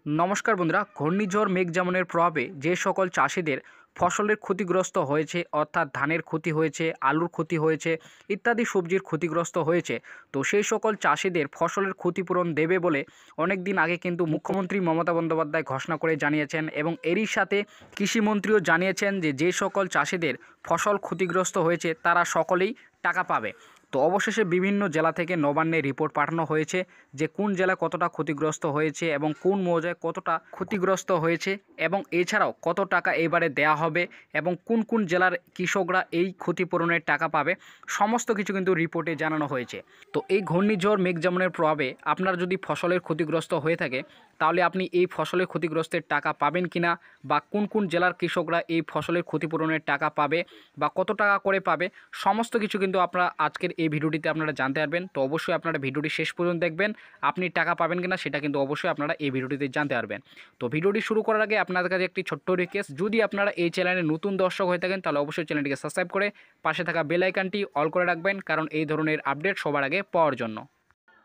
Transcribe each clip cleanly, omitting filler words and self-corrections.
নমস্কার বন্ধুরা, ঘূর্ণিঝড় মেঘ যেমনের প্রভাবে যে সকল চাষিদের ফসলের ক্ষতিগ্রস্ত হয়েছে, অর্থাৎ ধানের ক্ষতি হয়েছে, আলুর ক্ষতি হয়েছে ইত্যাদি সবজির ক্ষতিগ্রস্ত হয়েছে, তো সেই সকল চাষিদের ফসলের ক্ষতিপূরণ দেবে বলে অনেক দিন আগে কিন্তু মুখ্যমন্ত্রী মমতা বন্দ্যোপাধ্যায় ঘোষণা করে জানিয়েছেন এবং এরই সাথে কৃষিমন্ত্রীও জানিয়েছেন যে যে সকল চাষিদের ফসল ক্ষতিগ্রস্ত হয়েছে তারা সকলেই টাকা পাবে। তো অবশেষে বিভিন্ন জেলা থেকে নবান্নে রিপোর্ট পাঠানো হয়েছে যে কোন জেলা কতটা ক্ষতিগ্রস্ত হয়েছে এবং কোন মৌজায় কতটা ক্ষতিগ্রস্ত হয়েছে এবং এছাড়াও কত টাকা এবারে দেয়া হবে এবং কোন কোন জেলার কৃষকরা এই ক্ষতিপূরণের টাকা পাবে, সমস্ত কিছু কিন্তু রিপোর্টে জানানো হয়েছে। তো এই ঘূর্ণিঝড় মেঘ যেমনের প্রভাবে আপনার যদি ফসলের ক্ষতিগ্রস্ত হয়ে থাকে তাহলে আপনি এই ফসলের ক্ষতিগ্রস্তের টাকা পাবেন কিনা, বা কোন কোন জেলার কৃষকরা এই ফসলের ক্ষতিপূরণের টাকা পাবে বা কত টাকা করে পাবে, সমস্ত কিছু কিন্তু আপনারা আজকের এই ভিডিওটিতে আপনারা জানতে পারবেন। তো অবশ্যই আপনারা ভিডিওটি শেষ পর্যন্ত দেখবেন, আপনি টাকা পাবেন কিনা সেটা কিন্তু অবশ্যই আপনারা এই ভিডিওটিতে জানতে পারবেন। তো ভিডিওটি শুরু করার আগে আপনাদের কাছে একটি ছোট্ট রিকোয়েস্ট, যদি আপনারা এই চ্যানেলে নতুন দর্শক হয়ে থাকেন তাহলে অবশ্যই চ্যানেলটিকে সাবস্ক্রাইব করে পাশে থাকা বেল আইকনটি অল করে রাখবেন, কারণ এই ধরনের আপডেট সবার আগে পাওয়ার জন্য।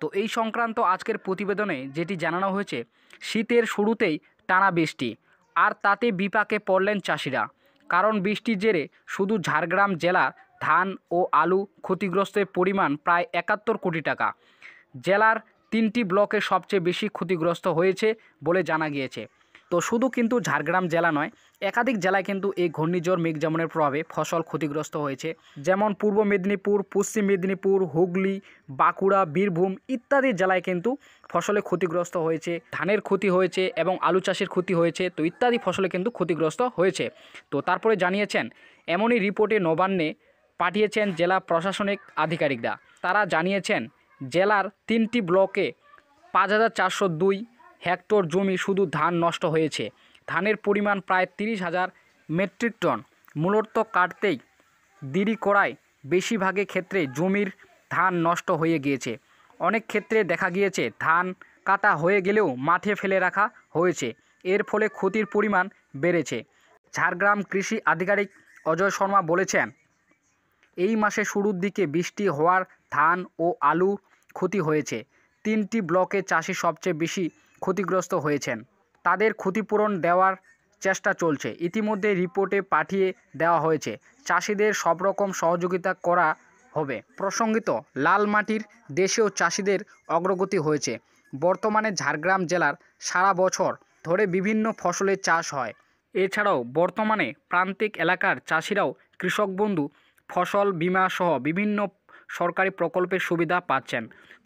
তো এই সংক্রান্ত আজকের প্রতিবেদনে যেটি জানানো হয়েছে, শীতের শুরুতেই টানা বৃষ্টি আর তাতে বিপাকে পড়লেন চাষিরা। কারণ বৃষ্টির জেরে শুধু ঝাড়গ্রাম জেলার ধান ও আলু ক্ষতিগ্রস্তের পরিমাণ প্রায় ৭১ কোটি টাকা। জেলার ৩টি ব্লকে সবচেয়ে বেশি ক্ষতিগ্রস্ত হয়েছে বলে জানা গিয়েছে। তো শুধু কিন্তু ঝাড়গ্রাম জেলা নয়, একাধিক জেলায় কিন্তু এই ঘূর্ণিঝড় মেঘ যেমনের প্রভাবে ফসল ক্ষতিগ্রস্ত হয়েছে, যেমন পূর্ব মেদিনীপুর, পশ্চিম মেদিনীপুর, হুগলি, বাঁকুড়া, বীরভূম ইত্যাদি জেলায় কিন্তু ফসলে ক্ষতিগ্রস্ত হয়েছে, ধানের ক্ষতি হয়েছে এবং আলু চাষের ক্ষতি হয়েছে, তো ইত্যাদি ফসলে কিন্তু ক্ষতিগ্রস্ত হয়েছে। তো তারপরে জানিয়েছেন, এমনই রিপোর্টে নবান্নে পাঠিয়েছেন জেলা প্রশাসনিক আধিকারিকরা। তারা জানিয়েছেন জেলার 3টি ব্লকে ৫,৪০২ হেক্টর জমি শুধু ধান নষ্ট হয়েছে। ধানের পরিমাণ প্রায় ৩০,০০০ মেট্রিক টন। মূলত কাটতেই দেরি করায় বেশিরভাগের ক্ষেত্রে জমির ধান নষ্ট হয়ে গিয়েছে। অনেক ক্ষেত্রে দেখা গিয়েছে ধান কাটা হয়ে গেলেও মাঠে ফেলে রাখা হয়েছে, এর ফলে ক্ষতির পরিমাণ বেড়েছে। ঝাড়গ্রাম কৃষি আধিকারিক অজয় শর্মা বলেছেন, এই মাসে শুরুর দিকে বৃষ্টি হওয়ার ধান ও আলু ক্ষতি হয়েছে। 3টি ব্লকে চাষি সবচেয়ে বেশি ক্ষতিগ্রস্ত হয়েছেন, তাদের ক্ষতিপূরণ দেওয়ার চেষ্টা চলছে। ইতিমধ্যে রিপোর্টে পাঠিয়ে দেওয়া হয়েছে, চাষিদের সব রকম সহযোগিতা করা হবে। প্রসঙ্গিত, লাল মাটির দেশেও চাষিদের অগ্রগতি হয়েছে। বর্তমানে ঝাড়গ্রাম জেলার সারা বছর ধরে বিভিন্ন ফসলের চাষ হয়। এছাড়াও বর্তমানে প্রান্তিক এলাকার চাষিরাও কৃষক বন্ধু, ফসল বীমা সহ বিভিন্ন সরকারি প্রকল্পের সুবিধা পাচ্ছেন।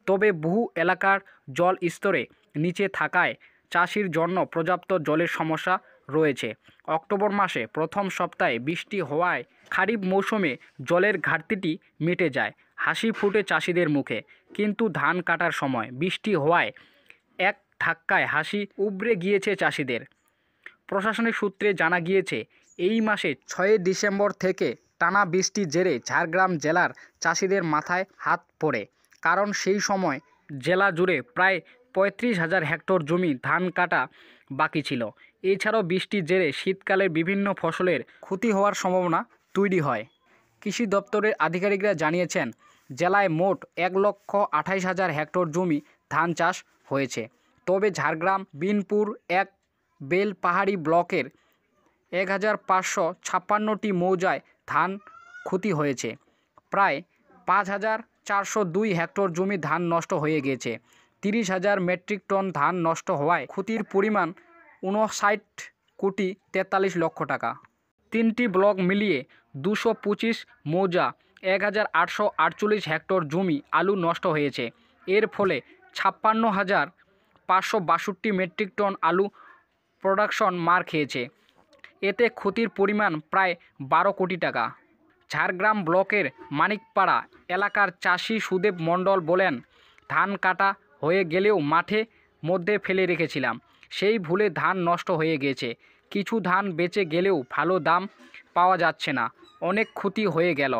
তবে বহু এলাকার জল স্তরে নিচে থাকায় চাষির জন্য পর্যাপ্ত জলের সমস্যা রয়েছে। অক্টোবর মাসে প্রথম সপ্তাহে বৃষ্টি হওয়ায় খারিফ মৌসুমে জলের ঘাটতিটি মিটে যায়, হাসি ফুটে চাষিদের মুখে। কিন্তু ধান কাটার সময় বৃষ্টি হওয়ায় এক ধাক্কায় হাসি উবড়ে গিয়েছে চাষিদের। প্রশাসনিক সূত্রে জানা গিয়েছে, এই মাসে 6 ডিসেম্বর থেকে টানা বৃষ্টির জেরে ঝাড়গ্রাম জেলার চাষিদের মাথায় হাত পড়ে, কারণ সেই সময় জেলা জুড়ে প্রায় 35,000 হেক্টর জমি ধান কাটা বাকি ছিল। এছাড়াও বৃষ্টির জেরে শীতকালে বিভিন্ন ফসলের ক্ষতি হওয়ার সম্ভাবনা তৈরি হয়। কৃষি দপ্তরের আধিকারিকরা জানিয়েছেন, জেলায় মোট 1,28,000 হেক্টর জমি ধান চাষ হয়েছে। তবে ঝাড়গ্রাম, বিনপুর এক বেলপাহাড়ি ব্লকের 1,556টি মৌজায় ধান ক্ষতি হয়েছে। প্রায় 5,402 হেক্টর জমি ধান নষ্ট হয়ে গেছে। 30,000 মেট্রিক টন ধান নষ্ট হওয়ায় ক্ষতির পরিমাণ 59,43,00,000 টাকা। 3টি ব্লক মিলিয়ে 225 মৌজা 1,848 হেক্টর জমি আলু নষ্ট হয়েছে। এর ফলে 56,562 মেট্রিক টন আলু প্রোডাকশন মার খেয়েছে। এতে ক্ষতির পরিমাণ প্রায় 12 কোটি টাকা। ঝাড়গ্রাম ব্লকের মানিকপাড়া এলাকার চাষি সুদেব মণ্ডল বলেন, ধান কাটা হয়ে গেলেও মাঠে মধ্যে ফেলে রেখেছিলাম, সেই ভুলে ধান নষ্ট হয়ে গেছে। কিছু ধান বেঁচে গেলেও ভালো দাম পাওয়া যাচ্ছে না, অনেক ক্ষতি হয়ে গেল।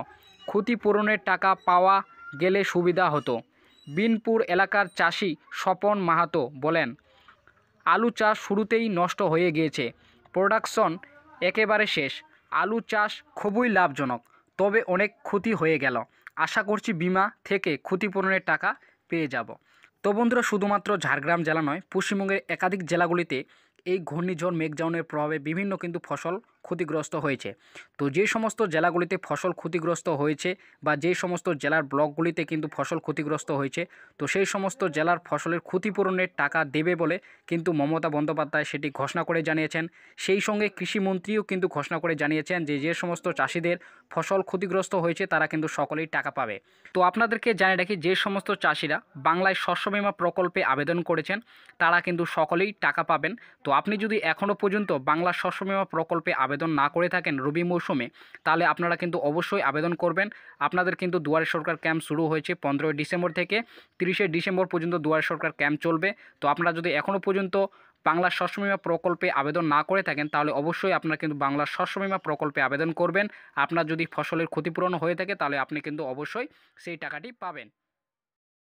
ক্ষতিপূরণের টাকা পাওয়া গেলে সুবিধা হতো। বিনপুর এলাকার চাষি স্বপন মাহাতো বলেন, আলু চাষ শুরুতেই নষ্ট হয়ে গিয়েছে, প্রোডাকশন একেবারে শেষ। আলু চাষ খুবই লাভজনক, তবে অনেক ক্ষতি হয়ে গেল। আশা করছি বিমা থেকে ক্ষতিপূরণের টাকা পেয়ে যাব। তো বন্ধুরা, শুধুমাত্র ঝাড়গ্রাম জেলা নয়, পশ্চিমবঙ্গের একাধিক জেলাগুলিতে এই ঘূর্ণিঝড় মেঘ-জাউনের প্রভাবে বিভিন্ন কিন্তু ফসল ক্ষতিগ্রস্ত হয়েছে। তো যে সমস্ত জেলাগুলিতে ফসল ক্ষতিগ্রস্ত হয়েছে বা যে সমস্ত জেলার ব্লকগুলিতে কিন্তু ফসল ক্ষতিগ্রস্ত হয়েছে, তো সেই সমস্ত জেলার ফসলের ক্ষতিপূরণের টাকা দেবে বলে কিন্তু মমতা বন্দ্যোপাধ্যায় সেটি ঘোষণা করে জানিয়েছেন। সেই সঙ্গে কৃষিমন্ত্রীও কিন্তু ঘোষণা করে জানিয়েছেন যে যে সমস্ত চাষিদের ফসল ক্ষতিগ্রস্ত হয়েছে তারা কিন্তু সকলেই টাকা পাবে। তো আপনাদেরকে জানিয়ে রাখি, যে সমস্ত চাষিরা বাংলায় শস্য বীমা প্রকল্পে আবেদন করেছেন তারা কিন্তু সকলেই টাকা পাবেন। তো আপনি যদি এখনও পর্যন্ত বাংলা শস্য বীমা প্রকল্পে আবেদন না করে থাকেন রবি মৌসুমে, তাহলে আপনারা কিন্তু অবশ্যই আবেদন করবেন। আপনাদের কিন্তু দুয়ারে সরকার ক্যাম্প শুরু হয়েছে 15ই ডিসেম্বর থেকে 30শে ডিসেম্বর পর্যন্ত দুয়ারে সরকার ক্যাম্প চলবে। তো আপনারা যদি এখনও পর্যন্ত বাংলা শস্য বীমা প্রকল্পে আবেদন না করে থাকেন তাহলে অবশ্যই আপনারা কিন্তু বাংলা শস্য বীমা প্রকল্পে আবেদন করবেন। আপনার যদি ফসলের ক্ষতিপূরণ হয়ে থাকে তাহলে আপনি কিন্তু অবশ্যই সেই টাকাটি পাবেন।